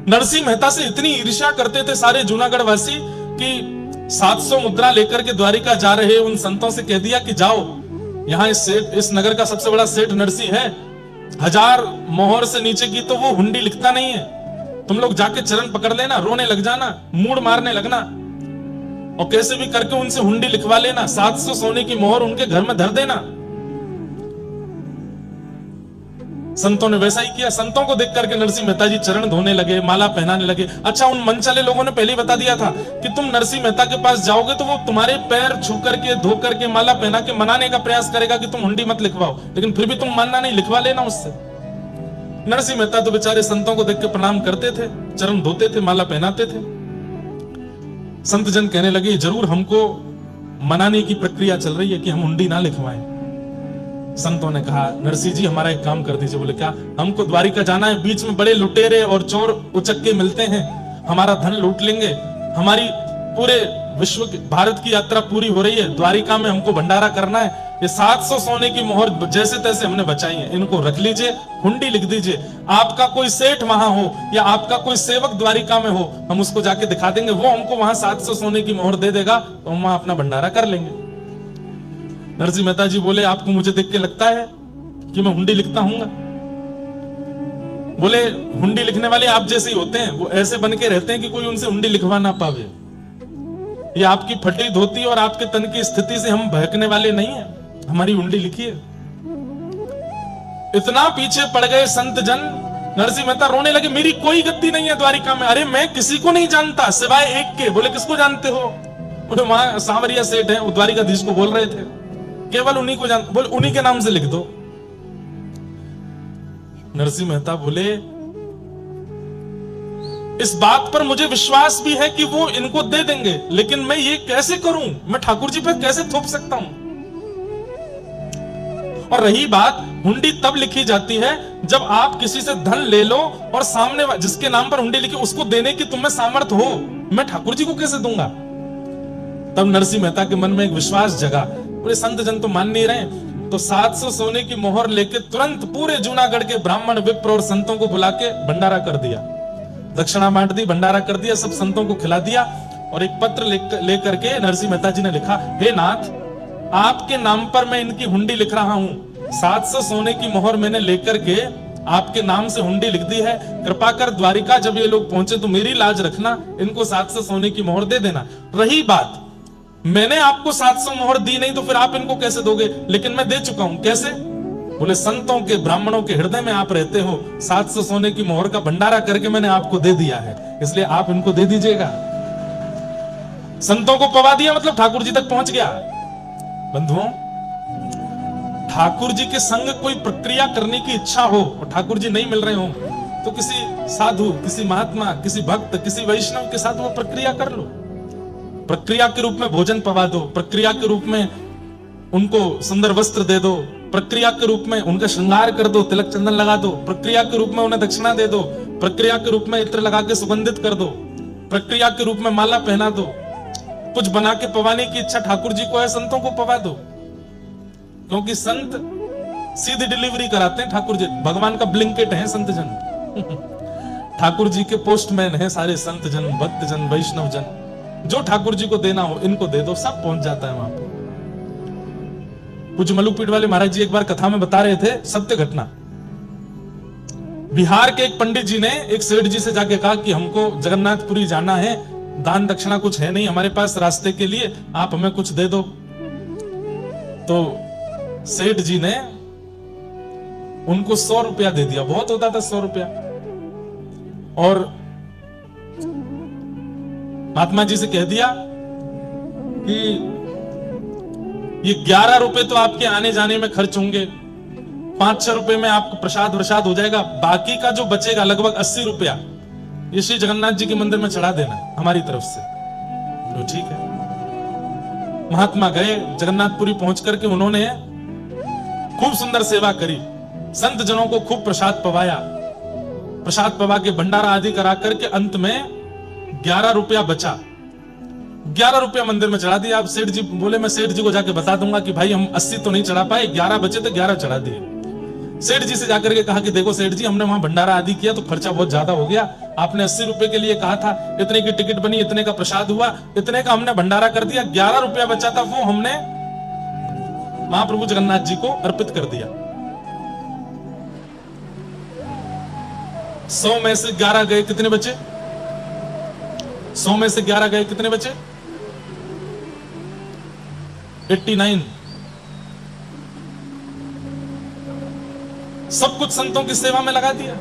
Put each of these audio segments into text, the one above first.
नरसिंह मेहता से इतनी ईर्ष्या करते थे सारे जूनागढ़ वासी कि 700 मुद्रा लेकर के द्वारिका जा रहे उन संतों से कह दिया कि जाओ, यहाँ इस नगर का सबसे बड़ा सेठ नरसिंह है, 1000 मोहर से नीचे की तो वो हुंडी लिखता नहीं है, तुम लोग जाके चरण पकड़ लेना, रोने लग जाना, मूड मारने लगना और कैसे भी करके उनसे हुंडी लिखवा लेना, 700 सोने की मोहर उनके घर में धर देना। संतों ने वैसा ही किया। संतों को देख करके नरसिंह मेहता जी चरण धोने लगे, माला पहनाने लगे। अच्छा, उन मनचले लोगों ने पहले ही बता दिया था कि तुम नरसिंह मेहता के पास जाओगे तो वो तुम्हारे पैर छू करके, धो करके, माला पहना के मनाने का प्रयास करेगा कि तुम हुंडी मत लिखवाओ, लेकिन फिर भी तुम मानना नहीं, लिखवा लेना उससे। नरसिंह मेहता तो बेचारे संतों को देख के प्रणाम करते थे, चरण धोते थे, माला पहनाते थे। संत जन कहने लगे जरूर हमको मनाने की प्रक्रिया चल रही है कि हम हुंडी ना लिखवाएं। संतों ने कहा नरसिंह जी हमारा एक काम कर दीजिए। बोले क्या? हमको द्वारिका जाना है, बीच में बड़े लुटेरे और चोर उचक्के मिलते हैं, हमारा धन लूट लेंगे, हमारी पूरे विश्व की, भारत की यात्रा पूरी हो रही है, द्वारिका में हमको भंडारा करना है, ये 700 सोने की मोहर जैसे तैसे हमने बचाई है, इनको रख लीजिए, हुंडी लिख दीजिए, आपका कोई सेठ वहां हो या आपका कोई सेवक द्वारिका में हो, हम उसको जाके दिखा देंगे, वो हमको वहां 700 सोने की मोहर दे देगा, तो हम वहां अपना भंडारा कर लेंगे। नरसिंह मेहता जी बोले आपको मुझे देख के लगता है कि मैं हुंडी लिखता हूंगा? बोले हुंडी लिखने वाले आप जैसे ही होते हैं, वो ऐसे बन के रहते हैं कि कोई उनसे हुंडी लिखवा ना पावे। ये आपकी फटी धोती और आपके तन की स्थिति से हम बहकने वाले नहीं है, हमारी हुंडी लिखिए। इतना पीछे पड़ गए संत जन, नरसिंह मेहता रोने लगे मेरी कोई गद्दी नहीं है द्वारिका में, अरे मैं किसी को नहीं जानता सिवाय एक के। बोले किसको जानते हो? बोले वहां सांवरिया सेठ है, वो द्वारिकाधीश को बोल रहे थे, केवल उन्हीं को जान। बोले उन्हीं के नाम से लिख दो। नरसिंह मेहता बोले इस बात पर मुझे विश्वास भी है कि वो इनको दे देंगे, लेकिन मैं ये कैसे करूं? मैं ठाकुर जी पर कैसे थोप सकता हूं? और रही बात, हुंडी तब लिखी जाती है जब आप किसी से धन ले लो और सामने जिसके नाम पर हुंडी लिखी उसको देने की तुम्हें सामर्थ्य हो, मैं ठाकुर जी को कैसे दूंगा? तब नरसिंह मेहता के मन में एक विश्वास जगा। पूरे संत जन तो मान नहीं रहे, तो 700 सोने की मोहर लेके तुरंत पूरे जूनागढ़ के ब्राह्मण, विप्र और संतों को बुला के भंडारा कर दिया, दक्षिणा बांट दी, भंडारा कर दिया, सब संतों को खिला दिया। और एक पत्र लेकर के नरसिंह मेहता जी ने लिखा, हे नाथ, आपके नाम पर मैं इनकी हुंडी लिख रहा हूं, 700 सोने की मोहर मैंने लेकर के आपके नाम से हुंडी लिख दी है, कृपा कर द्वारिका जब ये लोग पहुंचे तो मेरी लाज रखना, इनको 700 सोने की मोहर दे देना। रही बात, मैंने आपको 700 मोहर दी नहीं तो फिर आप इनको कैसे दोगे? लेकिन मैं दे चुका हूं। कैसे? बोले संतों के, ब्राह्मणों के हृदय में आप रहते हो, 700 सोने की मोहर का भंडारा करके मैंने आपको दे दिया है, इसलिए आप इनको दे दीजिएगा। संतों को पवा दिया मतलब ठाकुर जी तक पहुंच गया। बंधुओं, ठाकुर जी के संग कोई प्रक्रिया करने की इच्छा हो और ठाकुर जी नहीं मिल रहे हो तो किसी साधु, किसी महात्मा, किसी भक्त, किसी वैष्णव के साथ वो प्रक्रिया कर लो। प्रक्रिया के रूप में भोजन पवा दो, प्रक्रिया के रूप में उनको सुंदर वस्त्र दे दो, प्रक्रिया के रूप में उनका श्रृंगार कर दो, तिलक चंदन लगा दो, प्रक्रिया के रूप में उन्हें दक्षिणा दे दो, प्रक्रिया के रूप में इत्र लगा के सुगंधित कर दो, प्रक्रिया के रूप में माला पहना दो। कुछ बना के पवाने की इच्छा ठाकुर जी को है, संतों को पवा दो, क्योंकि संत सीधी डिलीवरी कराते हैं। ठाकुर जी भगवान का ब्लिंकेट है संत जन। ठाकुर जी के पोस्टमैन है सारे संत जन, भक्त जन, वैष्णव जन। जो ठाकुर जी को देना हो इनको दे दो, सब पहुंच जाता है वहां पर। कुछ मलुकपीठ वाले महाराज जी एक बार कथा में बता रहे थे सत्य घटना। बिहार के एक पंडित जी ने एक सेठ जी से जाके कहा कि हमको जगन्नाथपुरी जाना है, दान दक्षिणा कुछ है नहीं हमारे पास रास्ते के लिए, आप हमें कुछ दे दो। तो सेठ जी ने उनको 100 रुपया दे दिया, बहुत होता था 100 रुपया। और महात्मा जी से कह दिया कि ये 11 रुपए तो आपके आने जाने में खर्च होंगे, 5-6 रुपए में आपको प्रसाद वरसाद हो जाएगा, बाकी का जो बचेगा लगभग 80 रुपया ये श्री जगन्नाथ जी के मंदिर में चढ़ा देना हमारी तरफ से। तो ठीक है। महात्मा गए, जगन्नाथपुरी पहुंच करके उन्होंने खूब सुंदर सेवा करी, संत जनों को खूब प्रसाद पवाया, प्रसाद पवा के भंडारा आदि करा करके अंत में 11 रुपया बचा, 11 रुपया मंदिर में चढ़ा दिया। अब सेठ जी बोले मैं सेठ जी को जाके बता दूंगा कि भाई हम 80 तो नहीं चढ़ा पाए, 11 बचे तो 11 चढ़ा दिए। सेठ जी से जाकर के कहा कि देखो सेठ जी, हमने वहां भंडारा आदि किया तो खर्चा बहुत ज्यादा हो गया, आपने 80 रुपए के लिए कहा था, इतने की टिकट बनी, इतने का प्रसाद हुआ, इतने का हमने भंडारा कर दिया, 11 रुपया बचा था, वो हमने महाप्रभु जगन्नाथ जी को अर्पित कर दिया। 100 में से 11 गए, कितने बचे? 100 में से 11 गए, कितने बचे? 89। सब कुछ संतों की सेवा में लगा दिया।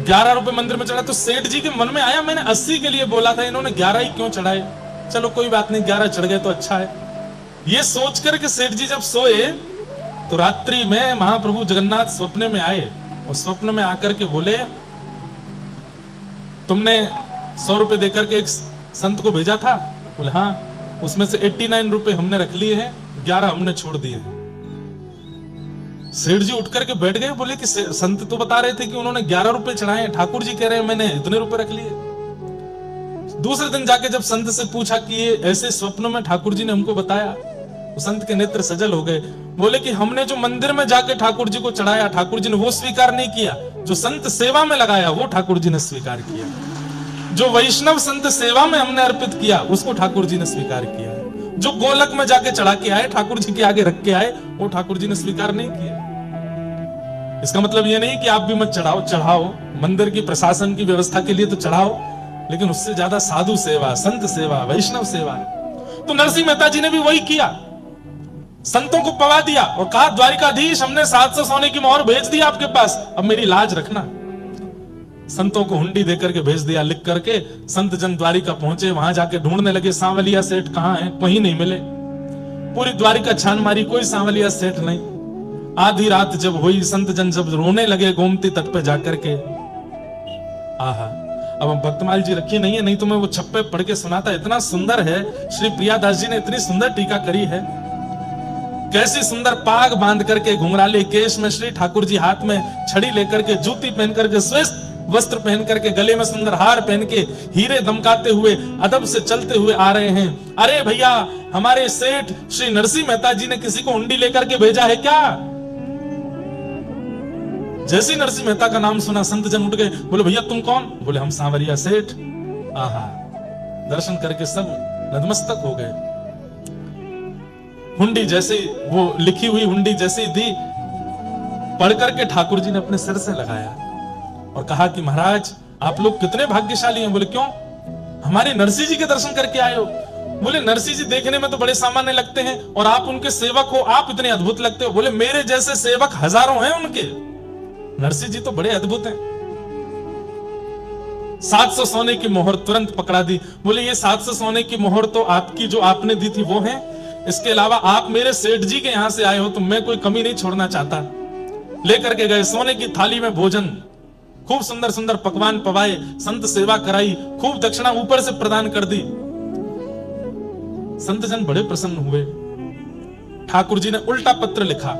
11 रुपए मंदिर में चढ़ा तो सेठ जी के मन में आया, मैंने 80 के लिए बोला था, इन्होंने 11 ही क्यों चढ़ाए? चलो कोई बात नहीं, 11 चढ़ गए तो अच्छा है। ये सोच कर के सेठ जी जब सोए तो रात्रि में महाप्रभु जगन्नाथ स्वप्न में आए और स्वप्न में आकर के बोले, तुमने 100 रुपए देकर के एक संत को भेजा था? बोले हाँ। उसमें से 89 रुपए हमने रख लिए हैं, 11 हमने छोड़ दिए। सेठ जी उठ करके बैठ गए, बोले कि संत तो बता रहे थे कि उन्होंने 11 रुपए चढ़ाए, ठाकुर जी कह रहे हैं मैंने इतने रुपए रख लिए। दूसरे दिन जाके जब संत से पूछा कि ये ऐसे स्वप्न में ठाकुर जी ने हमको बताया, तो संत के नेत्र सजल हो गए। बोले कि हमने जो मंदिर में जाके ठाकुर जी को चढ़ाया, ठाकुर जी ने वो स्वीकार नहीं किया, जो संत सेवा में लगाया वो ठाकुर जी ने स्वीकार किया। जो वैष्णव संत सेवा में हमने अर्पित किया उसको ठाकुर जी ने स्वीकार किया। जो गोलक में जाके चढ़ा के आए, ठाकुर जी के आगे रख के आए, वो ठाकुर जी ने स्वीकार नहीं किया। इसका मतलब ये नहीं कि आप भी मत चढ़ाओ, चढ़ाओ, मंदिर की प्रशासन की व्यवस्था के लिए तो चढ़ाओ, लेकिन उससे ज्यादा साधु सेवा, संत सेवा, वैष्णव सेवा। तो नरसिंह मेहता जी ने भी वही किया, संतों को पवा दिया और कहा द्वारिकाधीश हमने 700 सोने की मोहर भेज दी आपके पास, अब मेरी लाज रखना। संतों को हुंडी देकर के भेज दिया लिख करके। संत जन द्वारिका पहुंचे, वहां जाके ढूंढने लगे सांवलिया सेठ कहां है, कहीं नहीं मिले। पूरी द्वारिका छान मारी, कोई सांवलिया सेठ नहीं। आधी रात जब हुई, संत जन जब रोने लगे गोमती तट पे जाकर के, आहा, अब हम भक्तमाल जी रखी नहीं है, नहीं तो मैं वो छप्पे पढ़ के सुनाता, इतना सुंदर है। श्री प्रियादास जी ने इतनी सुंदर टीका करी है, कैसी सुंदर पाग बांध करके घुंघराले केश में श्री ठाकुर जी हाथ में छड़ी लेकर के, जूती पहन करके, श्रेष्ठ वस्त्र पहन करके, गले में सुंदर हार पहन के, हीरे दमकाते हुए, अदब से चलते हुए आ रहे हैं। अरे भैया, हमारे सेठ श्री नरसिंह मेहता जी ने किसी को हुंडी लेकर के भेजा है क्या? जैसे नरसिंह मेहता का नाम सुना संत जन उठ गए, बोले भैया तुम कौन? बोले हम सांवरिया सेठ। आहा, दर्शन करके सब नतमस्तक हो गए। हुंडी जैसे वो लिखी हुई हुंडी जैसे दी, पढ़ करके ठाकुर जी ने अपने सिर से लगाया और कहा कि महाराज आप लोग कितने भाग्यशाली हैं। बोले क्यों? हमारे नरसिंह जी के दर्शन करके आए हो। बोले नरसिंह जी देखने में तो बड़े सामान्य लगते हैं और आप उनके सेवक हो, आप इतने अद्भुत लगते हो। बोले मेरे जैसे सेवक हजारों हैं उनके, नरसिंह जी तो बड़े अद्भुत हैं। 700 सोने की मोहर तुरंत पकड़ा दी। बोले ये 700 सोने की मोहर तो आपकी जो आपने दी थी वो है, इसके अलावा आप मेरे सेठ जी के यहां से आए हो तो मैं कोई कमी नहीं छोड़ना चाहता। लेकर के गए सोने की थाली में भोजन, खूब सुंदर सुंदर पकवान पवाए, संत सेवा कराई, खूब दक्षिणा ऊपर से प्रदान कर दी। संत जन बड़े प्रसन्न हुए। ठाकुर जी ने उल्टा पत्र लिखा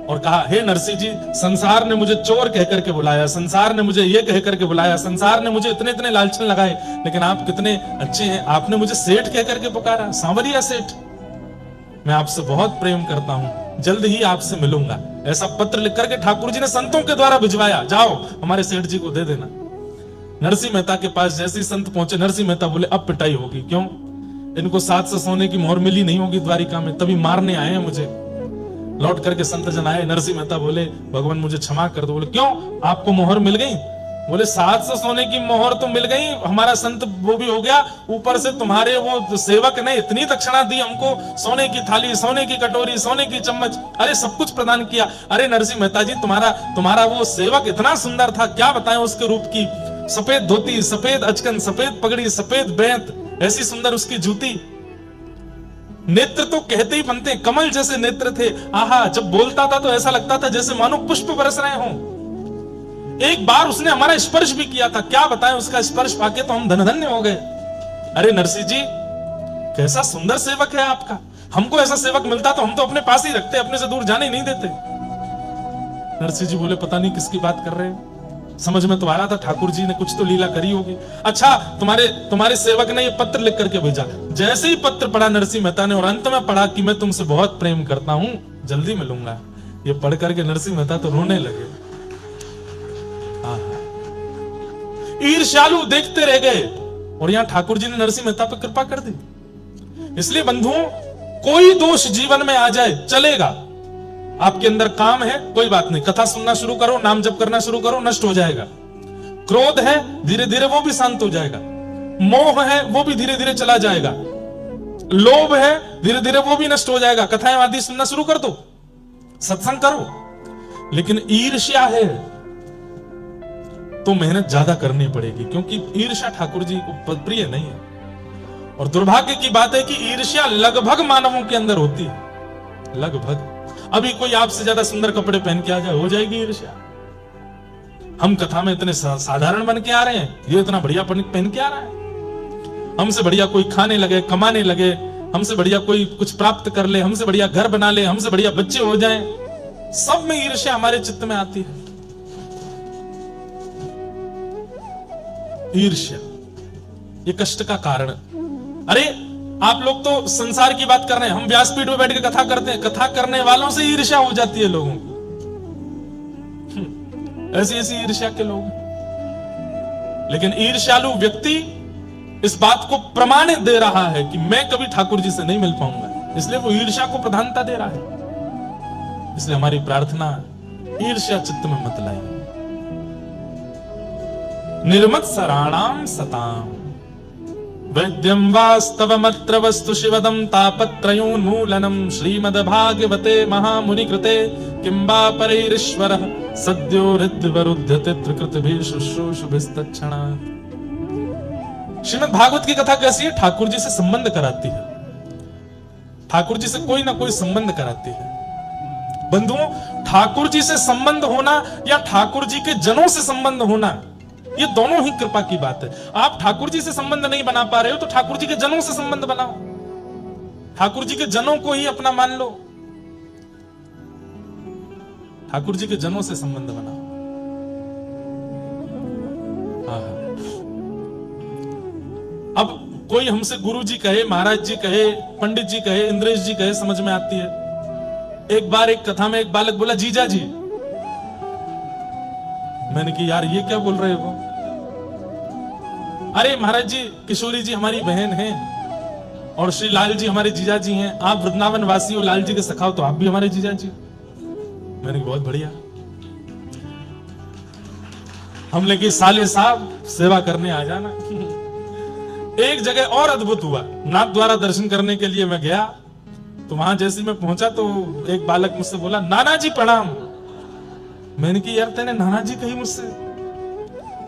और कहा, हे नरसिंह जी, संसार ने मुझे चोर कहकर के बुलाया, संसार ने मुझे ये कहकर के बुलाया, संसार ने मुझे इतने इतने लालचन लगाए, लेकिन आप कितने अच्छे हैं, आपने मुझे सेठ कहकर के पुकारा, सांवरिया सेठ। मैं आपसे बहुत प्रेम करता हूं, जल्द ही आपसे मिलूंगा। ऐसा पत्र लिख करके ठाकुर जी ने संतों के द्वारा भिजवाया, जाओ हमारे सेठ जी को दे देना। नरसिंह मेहता के पास जैसे ही संत पहुंचे, नरसिंह मेहता बोले अब पिटाई होगी। क्यों? इनको 700 सोने की मोहर मिली नहीं होगी द्वारिका में, तभी मारने आए हैं मुझे। लौट करके संत जन आए, नरसिंह मेहता बोले भगवान मुझे क्षमा कर दो। बोले क्यों, आपको मोहर मिल गई? बोले 700 सोने की मोहर तो मिल गई, हमारा संत वो भी हो गया, ऊपर से तुम्हारे वो सेवक ने इतनी दक्षिणा दी हमको, सोने की थाली, सोने की कटोरी, सोने की चम्मच, अरे सब कुछ प्रदान किया। अरे नरसिंह मेहता जी, तुम्हारा वो सेवक इतना सुंदर था, क्या बताएं उसके रूप की। सफेद धोती, सफेद अचकन, सफेद पगड़ी, सफेद बेंत, ऐसी सुंदर उसकी जूती। नेत्र तो कहते ही बनते, कमल जैसे नेत्र थे। आहा, जब बोलता था तो ऐसा लगता था जैसे मानो पुष्प बरस रहे हों। एक बार उसने हमारा स्पर्श भी किया था, क्या बताएं, उसका स्पर्श पाके तो हम धन्य हो गए। अरे नरसिंह जी, कैसा सुंदर सेवक है आपका, हमको ऐसा सेवक मिलता तो हम तो अपने पास ही रखते, अपने से दूर जाने ही नहीं देते। नरसिंह जी बोले पता नहीं किसकी बात कर रहे हैं, समझ में तो आ रहा था ठाकुर जी ने कुछ तो लीला करी होगी। अच्छा, तुम्हारे सेवक ने ये पत्र लिख करके भेजा। जैसे ही पत्र पढ़ा नरसिंह मेहता ने और अंत में पढ़ा कि मैं तुमसे बहुत प्रेम करता हूं, जल्दी मिलूंगा, ये पढ़ करके नरसिंह मेहता तो रोने लगे। ईर्ष्यालु देखते रह गए और यहां ठाकुर जी ने नरसिंह मेहता पर कृपा कर दी। इसलिए बंधुओं, कोई दोष जीवन में आ जाए चलेगा, आपके अंदर काम है कोई बात नहीं, कथा सुनना शुरू करो, नाम जप करना शुरू करो, नष्ट हो जाएगा। क्रोध है धीरे धीरे वो भी शांत हो जाएगा, मोह है वो भी धीरे धीरे चला जाएगा, लोभ है धीरे धीरे वो भी नष्ट हो जाएगा। कथाएं आदि सुनना शुरू कर दो, सत्संग करो। लेकिन ईर्ष्या है तो मेहनत ज्यादा करनी पड़ेगी, क्योंकि ईर्ष्या ठाकुर जी को प्रिय नहीं है। और दुर्भाग्य की बात है कि ईर्ष्या लगभग मानवों के अंदर होती है, लगभग। अभी कोई आपसे ज्यादा सुंदर कपड़े पहन के आ जाए, हो जाएगी ईर्ष्या। हम कथा में इतने साधारण बन के आ रहे हैं, ये इतना बढ़िया पहन के आ रहा है, हमसे बढ़िया कोई खाने लगे, कमाने लगे, हमसे बढ़िया कोई कुछ प्राप्त कर ले, हमसे बढ़िया घर बना ले, हमसे बढ़िया बच्चे हो जाएं, सब में ईर्ष्या हमारे चित्त में आती है। ईर्ष्या ये कष्ट का कारण। अरे आप लोग तो संसार की बात कर रहे हैं, हम व्यासपीठ में बैठ के कथा करते हैं, कथा करने वालों से ईर्ष्या हो जाती है लोगों की। ऐसी ऐसी ईर्ष्या के लोग। लेकिन ईर्ष्यालु व्यक्ति इस बात को प्रमाणित दे रहा है कि मैं कभी ठाकुर जी से नहीं मिल पाऊंगा, इसलिए वो ईर्ष्या को प्रधानता दे रहा है। इसलिए हमारी प्रार्थना, ईर्ष्या चित्त में मत लाइए। निर्मत सराणाम सताम वैद्यम वास्तवमत्र वस्तु शिवदम तापत्रयोन्मूलनम श्रीमद्भागवते महामुनि कृते किंबा परैरीश्वरः सद्यो हृद्यवरुध्यते त्रिकृतभिः शुश्रूषुभिस्तत्क्षणात्। श्रीमद् भागवत की कथा कैसी है? ठाकुर जी से संबंध कराती है, ठाकुर जी से कोई ना कोई संबंध कराती है। बंधुओं, ठाकुर जी से संबंध होना या ठाकुर जी के जनों से संबंध होना, ये दोनों ही कृपा की बात है। आप ठाकुर जी से संबंध नहीं बना पा रहे हो तो ठाकुर जी के जनों से संबंध बनाओ, ठाकुर जी के जनों को ही अपना मान लो, ठाकुर जी के जनों से संबंध बनाओ। अब कोई हमसे गुरु जी कहे, महाराज जी कहे, पंडित जी कहे, इंद्रेश जी कहे, समझ में आती है। एक बार एक कथा में एक बालक बोला जीजा जी, मैंने कहा यार ये क्या बोल रहे हो? अरे महाराज जी, किशोरी जी हमारी बहन है और श्री लाल जी हमारे जीजा जी हैं, आप वृंदावन वासी हो, लाल जी के सखा हो, तो आप भी हमारे जीजा जी। मैंने बहुत बढ़िया। हमने कहा साले साहब सेवा करने आ जाना। एक जगह और अद्भुत हुआ, नाथ द्वारा दर्शन करने के लिए मैं गया, तो वहां जैसे मैं पहुंचा तो एक बालक मुझसे बोला नाना जी प्रणाम। मैंने कहा यार तेने नाना जी कही मुझसे?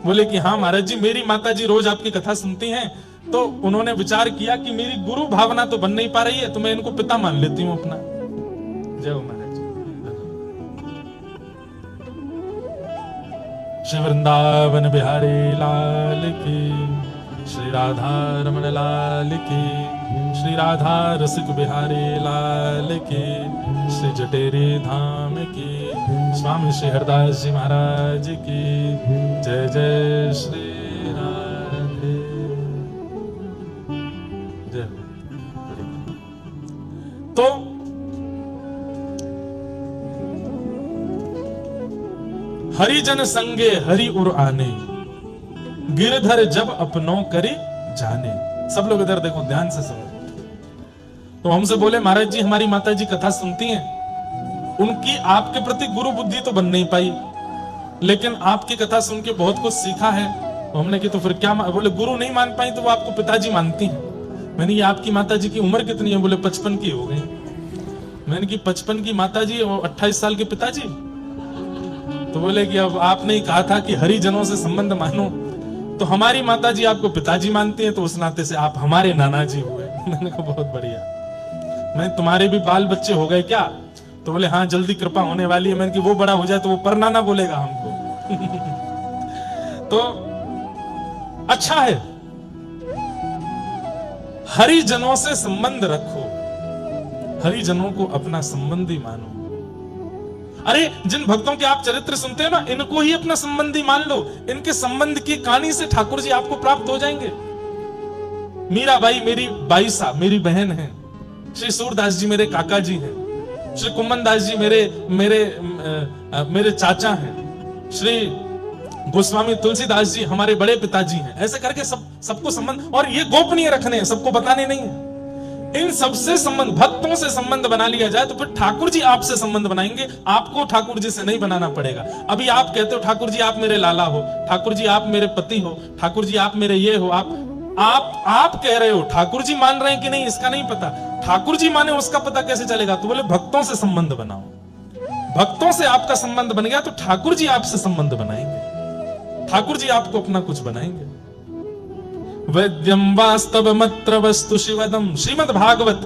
बोले कि हाँ महाराज जी, मेरी माता जी रोज आपकी कथा सुनती हैं, तो उन्होंने विचार किया कि मेरी गुरु भावना तो बन नहीं पा रही है, तो मैं इनको पिता मान लेती हूँ अपना। जय हो महाराज जी। श्री वृंदावन बिहारी लाल की, श्री राधा रमण लाल की, श्री राधा रसिक बिहारी लाल की, श्री जटेरी धाम की, स्वामी श्री हरदास जी महाराज की जय जय श्री राधे जय। तो हरिजन संगे हरि उर आने, गिरधर जब अपनों करी जाने। सब लोग इधर देखो, ध्यान से सुनो। तो हमसे बोले महाराज जी हमारी माता जी कथा सुनती हैं, उनकी आपके प्रति गुरु बुद्धि तो बन नहीं पाई, लेकिन आपकी कथा सुन के बहुत कुछ सीखा है। तो हमने की तो फिर क्या? बोले गुरु नहीं मान पाई तो वो आपको पिताजी मानती हैं। मैंने ये आपकी माता जी की उम्र कितनी है? बोले 55 की हो गई। मैंने की 55 की माता जी और 28 साल के पिताजी? तो बोले कि अब आपने ही कहा था कि हरिजनों से संबंध मानो, तो हमारी माताजी आपको पिताजी मानती हैं, तो उस नाते से आप हमारे नाना जी हुए। मैंने कहा बहुत बढ़िया। मैं तुम्हारे भी बाल बच्चे हो गए क्या? तो बोले हाँ जल्दी कृपा होने वाली है। मैंने कि वो बड़ा हो जाए तो वो परनाना बोलेगा हमको। तो अच्छा है, हरिजनों से संबंध रखो, हरिजनों को अपना संबंधी मानो। अरे जिन भक्तों के आप चरित्र सुनते हो ना, इनको ही अपना संबंधी मान लो। इनके संबंध की कहानी से ठाकुर जी आपको प्राप्त हो जाएंगे। मीराबाई मेरी बाई साहब मेरी बहन है, श्री सूरदास जी मेरे काका जी हैं, श्री कुम्मन दास जी मेरे चाचा हैं, श्री गोस्वामी तुलसीदास जी हमारे बड़े पिताजी हैं, ऐसे करके सबको संबंध, और ये गोपनीय रखने हैं, सबको बताने नहीं है। इन सबसे संबंध, भक्तों से संबंध बना लिया जाए तो फिर ठाकुर जी आपसे संबंध बनाएंगे, आपको ठाकुर जी से नहीं बनाना पड़ेगा। अभी आप कहते हो ठाकुर जी आप मेरे लाला हो, ठाकुर जी आप मेरे पति हो, ठाकुर जी आप मेरे ये हो, आप कह रहे हो, ठाकुर जी मान रहे हैं कि नहीं इसका नहीं पता, ठाकुर जी माने उसका पता कैसे चलेगा? तो बोले भक्तों से संबंध बनाओ, भक्तों से आपका संबंध बन गया तो ठाकुर जी आपसे संबंध बनाएंगे, ठाकुर जी आपको अपना कुछ बनाएंगे। वैद्यम वास्तवमत्र वस्तु शिवदम, श्रीमद् भागवत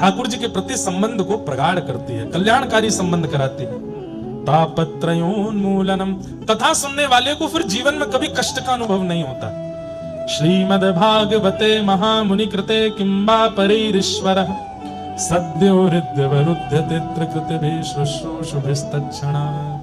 ठाकुर जी के प्रति संबंध को प्रगाढ़ करती है, कल्याणकारी संबंध कराती है। तापत्रयोन्मूलनम, तथा सुनने वाले को फिर जीवन में कभी कष्ट का अनुभव नहीं होता। श्रीमद् भागवते महामुनि कृते किंबा परीरीश्वरः सद्यो हृद्यवरुध्यते त्रिकृतिभिः शुश्रूषुभिस्तत्क्षणात्।